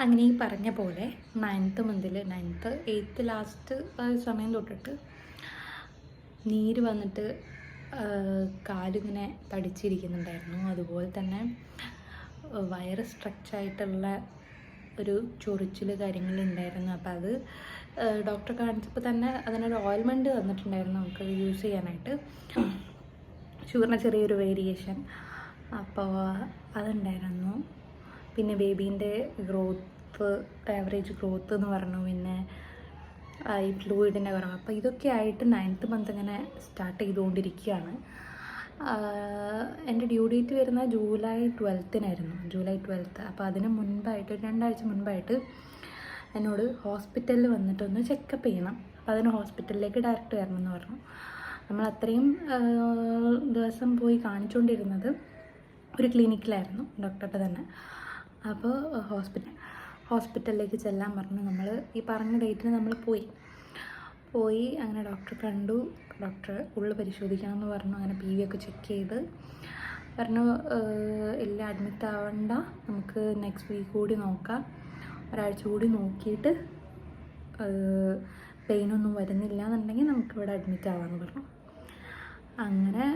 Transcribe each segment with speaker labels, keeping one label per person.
Speaker 1: അങ്ങനെ ഈ പറഞ്ഞ പോലെ 9th മന്തിൽ 9th 8th ലാസ്റ്റ് സമയം തൊട്ടിട്ട് നീര് വന്നിട്ട് കാലിങ്ങനെ തടിച്ചിരിക്കുന്നുണ്ടായിരുന്നു. അതുപോലെ തന്നെ വയറ് സ്ട്രെച്ചായിട്ടുള്ള ഒരു ചൊറിച്ചിൽ കാര്യങ്ങളുണ്ടായിരുന്നു. അപ്പോൾ അത് ഡോക്ടറെ കാണിച്ചപ്പോൾ തന്നെ അതിനൊരു ഓയിൽമെൻറ്റ് തന്നിട്ടുണ്ടായിരുന്നു നമുക്ക് യൂസ് ചെയ്യാനായിട്ട്. ഷുഗറിന് ചെറിയൊരു വേരിയേഷൻ അപ്പോൾ അതുണ്ടായിരുന്നു. പിന്നെ ബേബീൻ്റെ ഗ്രോത്ത്, ആവറേജ് ഗ്രോത്ത് എന്ന് പറഞ്ഞു. പിന്നെ ഈ ഫ്ലൂയിഡിൻ്റെ കുറവ്. അപ്പോൾ ഇതൊക്കെ ആയിട്ട് 9th മന്ത് ഇങ്ങനെ സ്റ്റാർട്ട് ചെയ്തുകൊണ്ടിരിക്കുകയാണ്. എൻ്റെ ഡ്യൂ ഡേറ്റ് വരുന്നത് ജൂലൈ 12th. അപ്പോൾ അതിന് മുൻപായിട്ട് 2 ആഴ്ച മുൻപായിട്ട് എന്നോട് ഹോസ്പിറ്റലിൽ വന്നിട്ടൊന്ന് ചെക്കപ്പ് ചെയ്യണം. അപ്പോൾ അതിന് ഹോസ്പിറ്റലിലേക്ക് ഡയറക്റ്റ് വരണം എന്ന് പറഞ്ഞു. നമ്മൾ അത്രയും ദിവസം പോയി കാണിച്ചുകൊണ്ടിരുന്നത് ഒരു ക്ലിനിക്കിലായിരുന്നു, ഡോക്ടറുടെ തന്നെ. അപ്പോൾ ഹോസ്പിറ്റലിലേക്ക് ചെല്ലാൻ പറഞ്ഞു. നമ്മൾ ഈ പറഞ്ഞ ഡേറ്റിന് നമ്മൾ പോയി അങ്ങനെ ഡോക്ടറെ കണ്ടു. ഡോക്ടർ ഉള്ളു പരിശോധിക്കണം എന്ന് പറഞ്ഞു. അങ്ങനെ PV ഒക്കെ ചെക്ക് ചെയ്ത് പറഞ്ഞു, എല്ലാം അഡ്മിറ്റ് ആവണ്ട, നമുക്ക് നെക്സ്റ്റ് വീക്ക് കൂടി നോക്കാം, ഒരാഴ്ച കൂടി നോക്കിയിട്ട് പെയിനൊന്നും വരുന്നില്ല എന്നുണ്ടെങ്കിൽ നമുക്കിവിടെ അഡ്മിറ്റ് ആവാമെന്ന് പറഞ്ഞു. അങ്ങനെ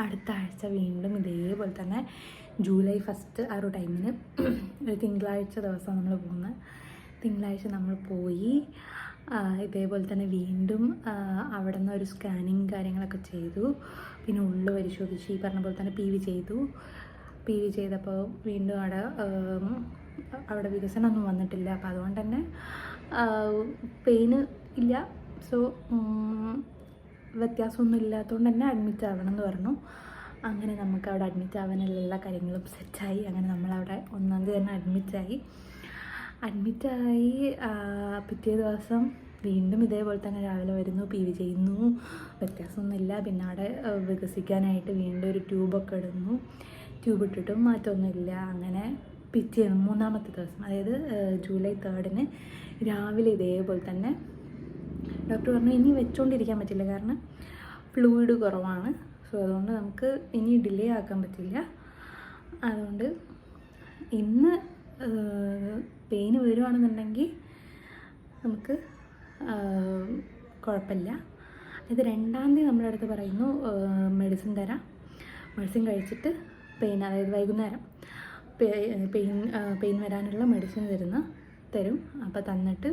Speaker 1: അടുത്ത ആഴ്ച വീണ്ടും ഇതേപോലെ തന്നെ ജൂലൈ 1 ആ ഒരു ടൈമിന് ഒരു തിങ്കളാഴ്ച ദിവസം നമ്മൾ പോകുന്നത്. തിങ്കളാഴ്ച നമ്മൾ പോയി ഇതേപോലെ തന്നെ വീണ്ടും അവിടെ നിന്ന് ഒരു സ്കാനിങ് കാര്യങ്ങളൊക്കെ ചെയ്തു. പിന്നെ ഉള്ളു പരിശോധിച്ച് ഈ പറഞ്ഞ പോലെ തന്നെ PV ചെയ്തപ്പോൾ വീണ്ടും അവിടെ വികസനമൊന്നും വന്നിട്ടില്ല. അപ്പോൾ അതുകൊണ്ട് തന്നെ പെയിന് ഇല്ല. സോ വ്യത്യാസമൊന്നും ഇല്ലാത്തതുകൊണ്ട് തന്നെ അഡ്മിറ്റ് ആവണം എന്ന് പറഞ്ഞു. അങ്ങനെ നമുക്ക് അവിടെ അഡ്മിറ്റ് ആവാനുള്ള എല്ലാ കാര്യങ്ങളും സെറ്റായി. അങ്ങനെ നമ്മളവിടെ 1-ാം തീയതി തന്നെ അഡ്മിറ്റായി. പിറ്റേ ദിവസം വീണ്ടും ഇതേപോലെ തന്നെ രാവിലെ വരുന്നു, PV ചെയ്യുന്നു, വ്യത്യാസമൊന്നുമില്ല. പിന്നെ അവിടെ വികസിക്കാനായിട്ട് വീണ്ടും ഒരു ട്യൂബൊക്കെ ഇടുന്നു. ട്യൂബ് ഇട്ടിട്ടും മാറ്റമൊന്നുമില്ല. അങ്ങനെ പിറ്റേന്ന് 3-ാമത്തെ ദിവസം, അതായത് ജൂലൈ 3 രാവിലെ ഇതേപോലെ തന്നെ ഡോക്ടർ പറഞ്ഞു ഇനി വെച്ചുകൊണ്ടിരിക്കാൻ പറ്റില്ല, കാരണം ഫ്ലൂയിഡ് കുറവാണ്. സോ അതുകൊണ്ട് നമുക്ക് ഇനി ഡിലേ ആക്കാൻ പറ്റില്ല. അതുകൊണ്ട് ഇന്ന് പെയിന് വരുവാണെന്നുണ്ടെങ്കിൽ നമുക്ക് കുഴപ്പമില്ല. ഇത് 2-ാം തീയതി നമ്മുടെ അടുത്ത് പറയുന്നു മെഡിസിൻ തരാം, മെഡിസിൻ കഴിച്ചിട്ട് പെയിൻ, അതായത് വൈകുന്നേരം പെയിൻ വരാനുള്ള മെഡിസിൻ തരും. അപ്പോൾ തന്നിട്ട്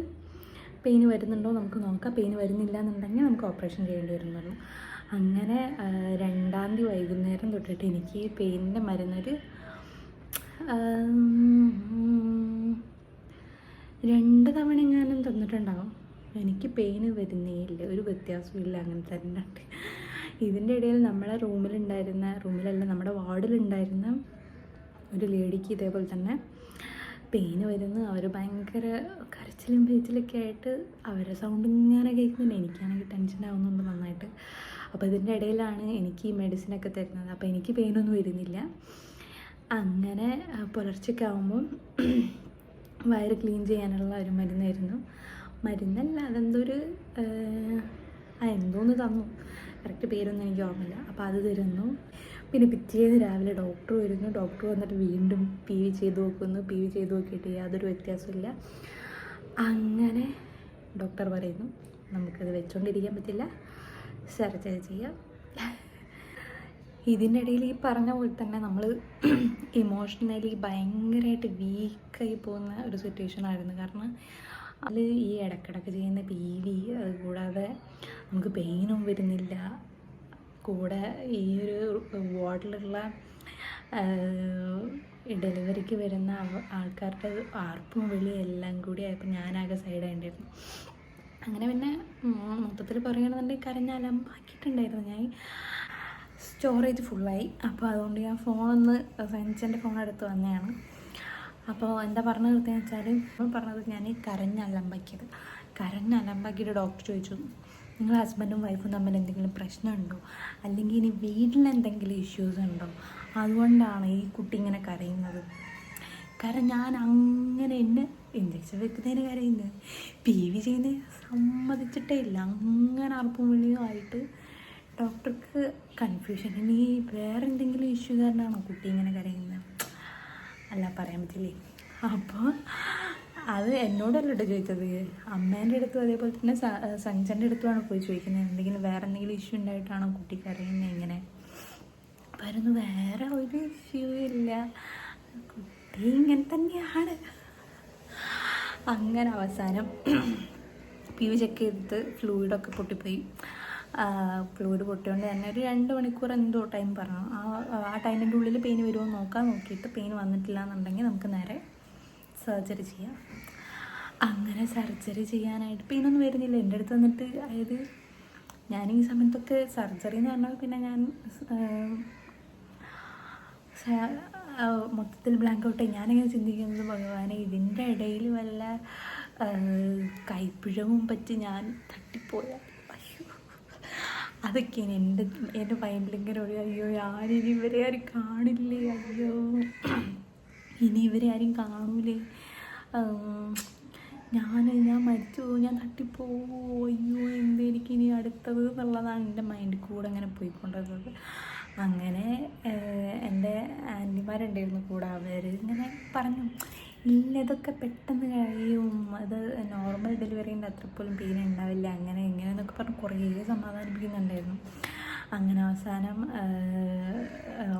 Speaker 1: പെയിൻ വരുന്നുണ്ടോ നമുക്ക് നോക്കാം, പെയിൻ വരുന്നില്ല എന്നുണ്ടെങ്കിൽ നമുക്ക് ഓപ്പറേഷൻ ചെയ്യേണ്ടി വരുന്നുള്ളൂ. അങ്ങനെ 2-ാം തീയതി വൈകുന്നേരം തൊട്ടിട്ട് എനിക്ക് പെയിനിൻ്റെ മരുന്നൊരു 2 തവണ എങ്ങാനും തന്നിട്ടുണ്ടാകും. എനിക്ക് പെയിന് വരുന്നേ ഇല്ല, ഒരു വ്യത്യാസവും ഇല്ല, അങ്ങനെ തന്നെ. ഇതിൻ്റെ ഇടയിൽ നമ്മളെ റൂമിലല്ല നമ്മുടെ വാർഡിലുണ്ടായിരുന്ന ഒരു ലേഡിക്ക് ഇതേപോലെ തന്നെ പെയിന് വരുന്നു. അവർ ഭയങ്കര കരച്ചിലും പേച്ചിലൊക്കെ ആയിട്ട് അവരുടെ സൗണ്ട് ഇങ്ങനെ കേൾക്കുന്നുണ്ട്. എനിക്കാണെങ്കിൽ ടെൻഷൻ ആവുന്നുണ്ട് നന്നായിട്ട്. അപ്പോൾ ഇതിൻ്റെ ഇടയിലാണ് എനിക്ക് ഈ മെഡിസിനൊക്കെ തരുന്നത്. അപ്പോൾ എനിക്ക് പെയിനൊന്നും വരുന്നില്ല. അങ്ങനെ പുലർച്ചയ്ക്ക് ആകുമ്പം വയറ് ക്ലീൻ ചെയ്യാനുള്ള ഒരു മരുന്നല്ല, അതെന്തൊരു എന്തോന്ന് തന്നു, കറക്റ്റ് പേരൊന്നും എനിക്ക് ഓർമ്മയില്ല. അപ്പോൾ അത് തരുന്നു. പിന്നെ പിറ്റേന്ന് രാവിലെ ഡോക്ടർ വരുന്നു. ഡോക്ടർ വന്നിട്ട് വീണ്ടും PV ചെയ്ത് നോക്കിയിട്ട് യാതൊരു വ്യത്യാസമില്ല. അങ്ങനെ ഡോക്ടർ പറയുന്നു നമുക്കത് വെച്ചുകൊണ്ടിരിക്കാൻ പറ്റില്ല, സർജറി ചെയ്യാം. ഇതിൻ്റെ ഇടയിൽ ഈ പറഞ്ഞ പോലെ തന്നെ നമ്മൾ ഇമോഷണലി ഭയങ്കരമായിട്ട് വീക്കായി പോകുന്ന ഒരു സിറ്റുവേഷൻ ആയിരുന്നു. കാരണം അത് ഈ ഇടയ്ക്കിടയ്ക്ക് ചെയ്യുന്ന PV, അതുകൂടാതെ നമുക്ക് പെയിനും വരുന്നില്ല, കൂടെ ഈ ഒരു വാർഡിലുള്ള ഡെലിവറിക്ക് വരുന്ന ആൾക്കാരുടെ ആർപ്പും വിളിയും എല്ലാം കൂടി ആയപ്പോൾ ഞാനാകെ സൈഡായിട്ടുണ്ടായിരുന്നു. അങ്ങനെ പിന്നെ മൊത്തത്തിൽ പറയുകയാണെന്നുണ്ടെങ്കിൽ കരഞ്ഞാലമ്പാക്കിയിട്ടുണ്ടായിരുന്നു ഞാൻ. സ്റ്റോറേജ് ഫുള്ളായി. അപ്പോൾ അതുകൊണ്ട് ഞാൻ ഫോണൊന്ന് ഫ്രണ്ട്സിൻ്റെ ഫോൺ എടുത്ത് വന്നതാണ്. അപ്പോൾ എന്താ പറഞ്ഞു നിർത്തിയെന്ന് വെച്ചാൽ പറഞ്ഞത് ഞാൻ കരഞ്ഞലമ്പാക്കിയിട്ട് ഡോക്ടർ ചോദിച്ചു നിങ്ങൾ ഹസ്ബൻഡും വൈഫും തമ്മിൽ എന്തെങ്കിലും പ്രശ്നമുണ്ടോ, അല്ലെങ്കിൽ ഇനി വീട്ടിൽ എന്തെങ്കിലും ഇഷ്യൂസ് ഉണ്ടോ, അതുകൊണ്ടാണ് ഈ കുട്ടി ഇങ്ങനെ കരയുന്നത്. കാരണം ഞാൻ അങ്ങനെ എന്നെ ഇഞ്ചക്ഷൻ വെക്കുന്നതിന് കരയുന്നത്, PV ചെയ്യുന്നത് സമ്മതിച്ചിട്ടേ ഇല്ല. അങ്ങനെ അർപ്പും വിളിയുമായിട്ട് ഡോക്ടർക്ക് കൺഫ്യൂഷൻ, ഇനി വേറെ എന്തെങ്കിലും ഇഷ്യൂ കാരണമാണോ കുട്ടി ഇങ്ങനെ കരയുന്നത്. അല്ല പറയാൻ പറ്റില്ലേ. അപ്പോൾ അത് എന്നോടല്ല കേട്ടോ ചോദിച്ചത്, അമ്മേൻ്റെ അടുത്തും അതേപോലെ തന്നെ സഞ്ജൻ്റെ അടുത്തുമാണ് പോയി ചോദിക്കുന്നത്. എന്തെങ്കിലും വേറെ എന്തെങ്കിലും ഇഷ്യൂ ഉണ്ടായിട്ടാണോ കുട്ടിക്ക് അറിയുന്നത് ഇങ്ങനെ. പറഞ്ഞു വേറെ ഒരു ഇഷ്യൂ ഇല്ല, കുട്ടി ഇങ്ങനെ തന്നെയാണ്. അങ്ങനെ അവസാനം PU ചെക്ക് ചെയ്തിട്ട് ഫ്ലൂയിഡൊക്കെ പൊട്ടിപ്പോയി. ഫ്ലൂയിഡ് പൊട്ടിയോണ്ട് തന്നെ ഒരു 2 മണിക്കൂർ എന്തോ ടൈം പറഞ്ഞു. ആ ടൈമിൻ്റെ ഉള്ളിൽ പെയിൻ വരുമോ നോക്കാൻ നോക്കിയിട്ട് പെയിൻ വന്നിട്ടില്ല എന്നുണ്ടെങ്കിൽ നമുക്ക് നേരെ സർജറി ചെയ്യാം. അങ്ങനെ സർജറി ചെയ്യാനായിട്ട് പെയിനൊന്നും വരുന്നില്ല. എൻ്റെ അടുത്ത് വന്നിട്ട്, അതായത് ഞാൻ ഈ സമയത്തൊക്കെ സർജറി എന്ന് പറഞ്ഞാൽ പിന്നെ ഞാൻ മൊത്തത്തിൽ ബ്ലാങ്ക് ഔട്ട്. ഞാനിങ്ങനെ ചിന്തിക്കുന്നത്, ഭഗവാനെ ഇതിൻ്റെ ഇടയിൽ വല്ല കൈപ്പിഴവും പറ്റി ഞാൻ തട്ടിപ്പോയാൽ അയ്യോ, അതൊക്കെയാണ് എൻ്റെ മൈൻഡിലിങ്ങനെ ഒരു അയ്യോ ഞാനിനി ഇവരെ ആരും കാണില്ലേ, അയ്യോ ഇനി ഇവരെ ആരും കാണൂലേ, ഞാൻ മരിച്ചു, ഞാൻ തട്ടിപ്പോവോ, അയ്യോ എന്തെനിക്കിനി അടുത്തത് എന്നുള്ളതാണ് എൻ്റെ മൈൻഡിൽ കൂടെ അങ്ങനെ പോയിക്കൊണ്ടിരുന്നത്. അങ്ങനെ എൻ്റെ ആൻറ്റിമാരുണ്ടായിരുന്നു കൂടെ. അവർ ഇങ്ങനെ പറഞ്ഞു, ഇല്ല ഇതൊക്കെ പെട്ടെന്ന് കഴിയും, അത് നോർമൽ ഡെലിവറീൻ്റെ അത്ര പോലും പെയിൻ ഉണ്ടാവില്ല, അങ്ങനെ എങ്ങനെയെന്നൊക്കെ പറഞ്ഞ് കുറേ സമാധാനിപ്പിക്കുന്നുണ്ടായിരുന്നു. അങ്ങനെ അവസാനം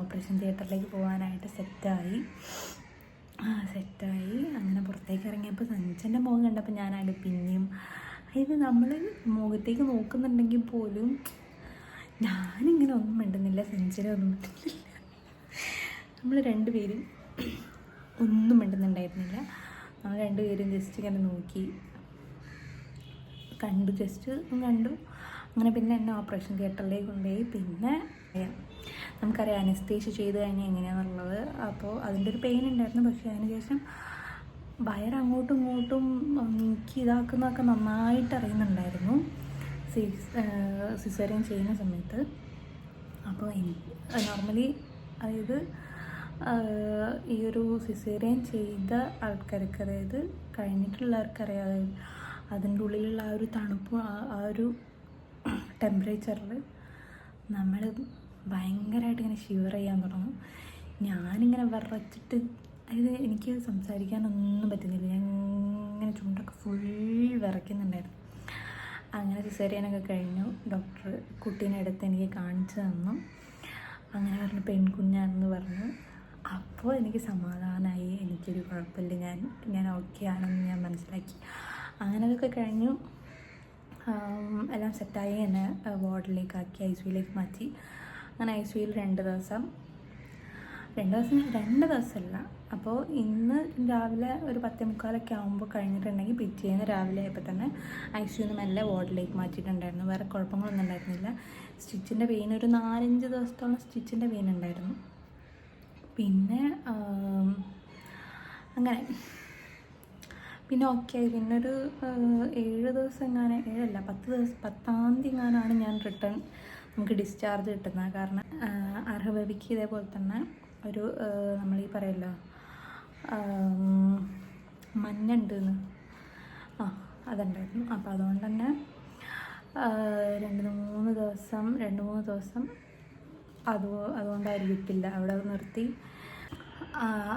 Speaker 1: ഓപ്പറേഷൻ തിയേറ്ററിലേക്ക് പോകാനായിട്ട് സെറ്റായി. അങ്ങനെ പുറത്തേക്ക് ഇറങ്ങിയപ്പോൾ സഞ്ജൻ്റെ മുഖം കണ്ടപ്പോൾ ഞാനാണ് പിന്നെയും, അതായത് നമ്മൾ മുഖത്തേക്ക് നോക്കുന്നുണ്ടെങ്കിൽ പോലും ഞാനിങ്ങനെ ഒന്നും മിണ്ടുന്നില്ല, സഞ്ജന ഒന്നും മിണ്ടുന്നില്ല. നമ്മൾ രണ്ടുപേരും ഒന്നും മിണ്ടുന്നുണ്ടായിരുന്നില്ല. നമ്മൾ രണ്ടുപേരും ജസ്റ്റ് ഇങ്ങനെ നോക്കി കണ്ടു. അങ്ങനെ പിന്നെ എന്നെ ഓപ്പറേഷൻ തിയേറ്ററിലേക്ക് കൊണ്ടുപോയി. പിന്നെ നമുക്കറിയാം അനസ്തേഷ്യ ചെയ്ത് കഴിഞ്ഞാൽ എങ്ങനെയാണെന്നുള്ളത്. അപ്പോൾ അതിൻ്റെ ഒരു പെയിൻ ഉണ്ടായിരുന്നു. പക്ഷേ അതിന് ശേഷം അങ്ങോട്ടും ഇങ്ങോട്ടും നീക്കി ഇതാക്കുന്നതൊക്കെ നന്നായിട്ട് അറിയുന്നുണ്ടായിരുന്നു സിസേറിയൻ ചെയ്യുന്ന സമയത്ത്. അപ്പോൾ നോർമലി, അതായത് ഈ ഒരു സിസേറിയൻ ചെയ്ത ആൾക്കാർക്ക്, അതായത് കഴിഞ്ഞിട്ടുള്ളവർക്കറിയാം, അതായത് അതിൻ്റെ ഉള്ളിലുള്ള ആ ഒരു തണുപ്പും ആ ഒരു ടെമ്പറേച്ചറിൽ നമ്മൾ ഭയങ്കരമായിട്ട് ഇങ്ങനെ ഷിവർ ചെയ്യാൻ തുടങ്ങും. ഞാനിങ്ങനെ വിറച്ചിട്ട്, അതായത് എനിക്ക് സംസാരിക്കാനൊന്നും പറ്റുന്നില്ല, ഞാൻ ഇങ്ങനെ ചുണ്ടൊക്കെ ഫുൾ വിറയ്ക്കുന്നുണ്ടായിരുന്നു. അങ്ങനെ സിസേറിയനൊക്കെ കഴിഞ്ഞു. ഡോക്ടർ കുട്ടീനെ എടുത്ത് എനിക്ക് കാണിച്ചു തന്നു. അങ്ങനെ പറഞ്ഞു പെൺകുഞ്ഞാണെന്ന് പറഞ്ഞു. അപ്പോൾ എനിക്ക് സമാധാനമായി, എനിക്കൊരു കുഴപ്പമില്ല, ഞാൻ ഓക്കെ ആണെന്ന് ഞാൻ മനസ്സിലാക്കി. അങ്ങനെ അതൊക്കെ കഴിഞ്ഞു. എല്ലാം സെറ്റായി. എന്നെ വാർഡിലേക്കാക്കി, ICUയിലേക്ക് മാറ്റി. അങ്ങനെ ICUയിൽ 2 ദിവസമല്ല. അപ്പോൾ ഇന്ന് രാവിലെ ഒരു 10:45 ആകുമ്പോൾ കഴിഞ്ഞിട്ടുണ്ടെങ്കിൽ പിറ്റേന്ന് രാവിലെ ആയപ്പോൾ തന്നെ ICUയിൽ നിന്ന് മെല്ലെ വാർഡിലേക്ക് മാറ്റിയിട്ടുണ്ടായിരുന്നു. വേറെ കുഴപ്പങ്ങളൊന്നും ഉണ്ടായിരുന്നില്ല. സ്റ്റിച്ചിൻ്റെ പെയിൻ ഒരു 4-5 ദിവസത്തോളം സ്റ്റിച്ചിൻ്റെ പെയിൻ ഉണ്ടായിരുന്നു. പിന്നെ അങ്ങനെ പിന്നെ ഓക്കെ ആയി. പിന്നെ ഒരു 7 ദിവസം എങ്ങാനും, 10-10 എങ്ങാനാണ് ഞാൻ റിട്ടേൺ നമുക്ക് ഡിസ്ചാർജ് കിട്ടുന്നത്. കാരണം അർഹബേബിക്ക് ഇതേപോലെ തന്നെ ഒരു നമ്മളീ പറയല്ലോ മഞ്ഞുണ്ടെന്ന്, അതുണ്ടായിരുന്നു. അപ്പോൾ അതുകൊണ്ട് തന്നെ 2-3 ദിവസം അതുകൊണ്ടായിരിക്കില്ല അവിടെ നിർത്തി.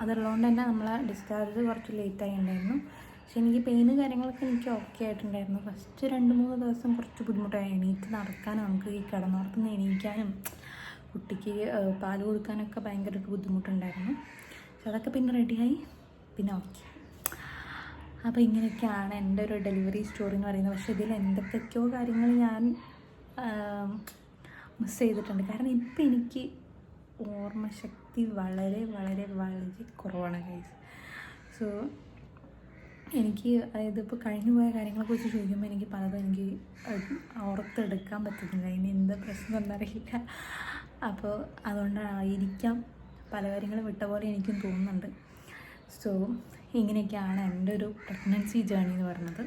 Speaker 1: അതുള്ളതുകൊണ്ട് തന്നെ നമ്മളെ ഡിസ്ചാർജ് കുറച്ച് ലേറ്റായി ഉണ്ടായിരുന്നു. പക്ഷെ എനിക്ക് പെയിന് കാര്യങ്ങളൊക്കെ എനിക്ക് ഓക്കെ ആയിട്ടുണ്ടായിരുന്നു. ഫസ്റ്റ് 2-3 ദിവസം കുറച്ച് ബുദ്ധിമുട്ടായി. എണീറ്റ് നടക്കാനും നമുക്ക് ഈ കിടന്നോർത്തുനിന്ന് എണീക്കാനും കുട്ടിക്ക് പാൽ കൊടുക്കാനൊക്കെ ഭയങ്കര ഒരു ബുദ്ധിമുട്ടുണ്ടായിരുന്നു. പക്ഷെ അതൊക്കെ പിന്നെ റെഡിയായി, പിന്നെ ഓക്കെ. അപ്പോൾ ഇങ്ങനെയൊക്കെയാണ് എൻ്റെ ഒരു ഡെലിവറി സ്റ്റോറി എന്ന് പറയുന്നത്. പക്ഷേ ഇതിൽ എന്തൊക്കെയോ കാര്യങ്ങൾ ഞാൻ മിസ് ചെയ്തിട്ടുണ്ട്. കാരണം ഇപ്പം എനിക്ക് ഓർമ്മശക്തി വളരെ വളരെ വളരെ കുറവാണ് ഗൈസ്. സോ എനിക്ക്, അതായത് ഇപ്പോൾ കഴിഞ്ഞു പോയ കാര്യങ്ങളെക്കുറിച്ച് ചോദിക്കുമ്പോൾ എനിക്ക് പലതും എനിക്ക് ഓർത്തെടുക്കാൻ പറ്റുന്നില്ല. ഇനി എന്താ പ്രശ്നം എന്നറിയില്ല. അപ്പോൾ അതുകൊണ്ടായിരിക്കാം പല കാര്യങ്ങളും വിട്ട പോലെ എനിക്കും തോന്നുന്നുണ്ട്. സോ ഇങ്ങനെയൊക്കെയാണ് എൻ്റെ ഒരു പ്രഗ്നൻസി ജേർണി എന്ന് പറയുന്നത്.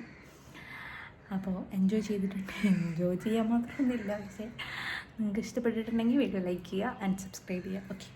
Speaker 1: അപ്പോൾ എൻജോയ് ചെയ്തിട്ടുണ്ട്. എൻജോയ് ചെയ്യാൻ മാത്രമൊന്നുമില്ല, പക്ഷേ നിങ്ങൾക്ക് ഇഷ്ടപ്പെട്ടിട്ടുണ്ടെങ്കിൽ വീഡിയോ ലൈക്ക് ചെയ്യുക ആൻഡ് സബ്സ്ക്രൈബ് ചെയ്യുക. ഓക്കെ.